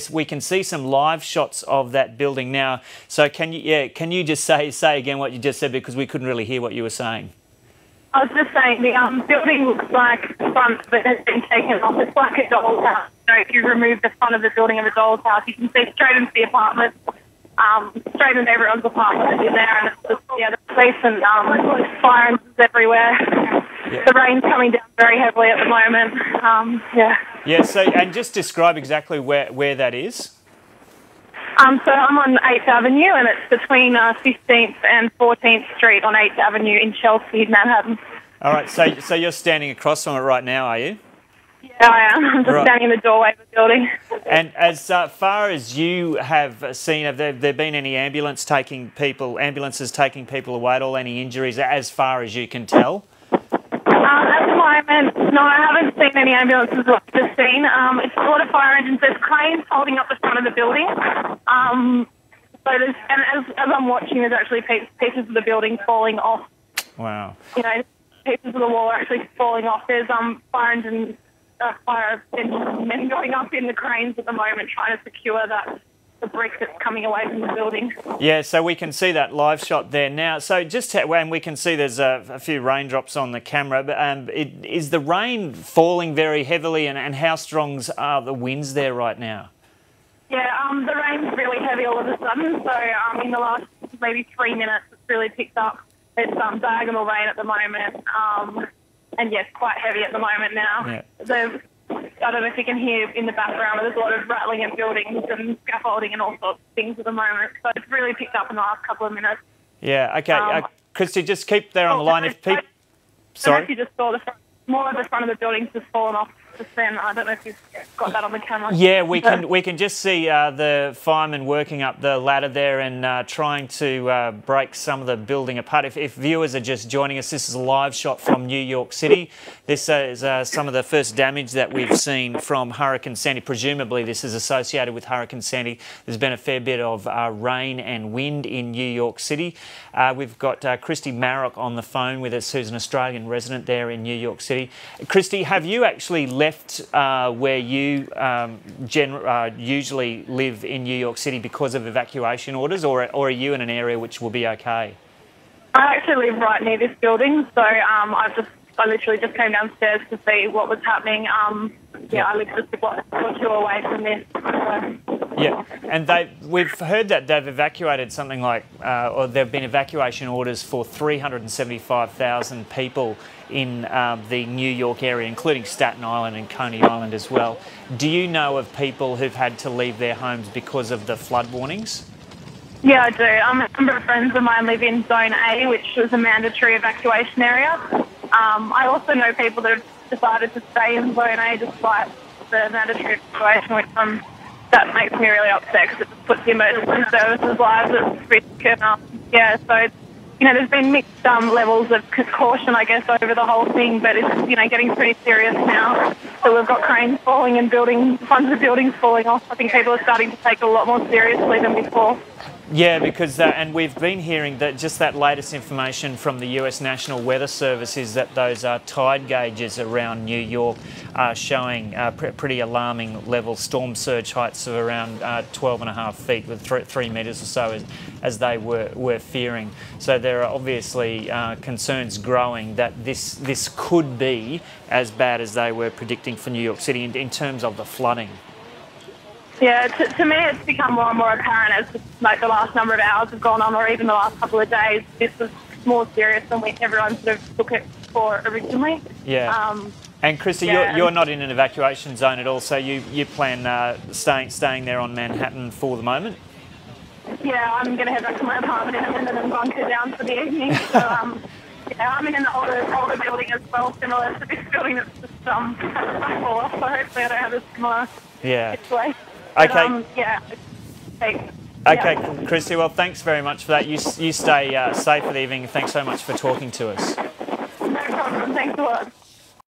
We can see some live shots of that building now. So can you just say again what you just said, because we couldn't really hear what you were saying? I was just saying the building looks like the front of it has been taken off. It's like a doll's house. So if you remove the front of the building of a doll's house, you can see straight into the apartment, straight into everyone's apartment in there, and it's just, the police and fire engines everywhere. Yeah. The rain's coming down very heavily at the moment. Yeah. So, and just describe exactly where that is. So I'm on 8th Avenue, and it's between 15th and 14th Street on 8th Avenue in Chelsea, Manhattan. All right. So you're standing across from it right now, are you? Yeah, I am. I'm just standing in the doorway of the building. And as far as you have seen, have there been any ambulances taking people away at all? Any injuries, as far as you can tell? At the moment, no, I haven't seen any ambulances like the scene. It's a lot of fire engines. There's cranes holding up the front of the building. So there's, and as I'm watching, there's actually pieces of the building falling off. Wow. You know, pieces of the wall are actually falling off. There's fire engine men going up in the cranes at the moment trying to secure the brick that's coming away from the building. Yeah, so we can see that live shot there now. So and we can see there's a few raindrops on the camera. But is the rain falling very heavily, and how strong are the winds there right now? Yeah, the rain's really heavy all of a sudden. So in the last maybe 3 minutes, it's really picked up. It's diagonal rain at the moment. And yes, quite heavy at the moment now. Yeah. I don't know if you can hear in the background, there's a lot of rattling in buildings and scaffolding and all sorts of things at the moment. So it's really picked up in the last couple of minutes. Yeah, okay. Kristi, just keep there on the line. If people... Sorry? If you just saw more of the front of the building's just fallen off just then. I don't know if you've got that on the camera. Yeah, we can just see the firemen working up the ladder there and trying to break some of the building apart. If viewers are just joining us, this is a live shot from New York City. This is some of the first damage that we've seen from Hurricane Sandy. Presumably this is associated with Hurricane Sandy. There's been a fair bit of rain and wind in New York City. We've got Kristi Maroc on the phone with us, who's an Australian resident there in New York City. Kristi, have you actually left where you usually live in New York City because of evacuation orders, or are you in an area which will be okay? I actually live right near this building, so I literally just came downstairs to see what was happening. I live just a block or two away from this. Yeah, and we've heard that they've evacuated something like, or there have been evacuation orders for 375,000 people in the New York area, including Staten Island and Coney Island as well. Do you know of people who've had to leave their homes because of the flood warnings? Yeah, I do. A number of friends of mine live in Zone A, which was a mandatory evacuation area. I also know people that have decided to stay in Zone A despite the mandatory evacuation, which that makes me really upset because it just puts the emergency services lives at risk. And, so it's, there's been mixed levels of caution, I guess, over the whole thing, but it's, getting pretty serious now. So we've got cranes falling and tons of buildings falling off. I think people are starting to take it a lot more seriously than before. Yeah, because and we've been hearing that just that latest information from the US National Weather Service is that those tide gauges around New York are showing pretty alarming levels, storm surge heights of around 12.5 feet, with 3 metres or so, as they were fearing. So there are obviously concerns growing that this could be as bad as they were predicting for New York City in terms of the flooding. Yeah, to me it's become more and more apparent as the last number of hours have gone on, or even the last couple of days. This was more serious than everyone sort of took it for originally. Yeah. And Kristi, you're not in an evacuation zone at all, so you plan staying there on Manhattan for the moment? Yeah, I'm going to head back to my apartment in a minute and bunker down for the evening. So I'm in an older building as well, similar to this building that's just fall off. So hopefully I don't have a similar situation. Okay. Okay, Kristi, well, thanks very much for that. You stay safe for the evening. Thanks so much for talking to us. No problem. Thanks a lot.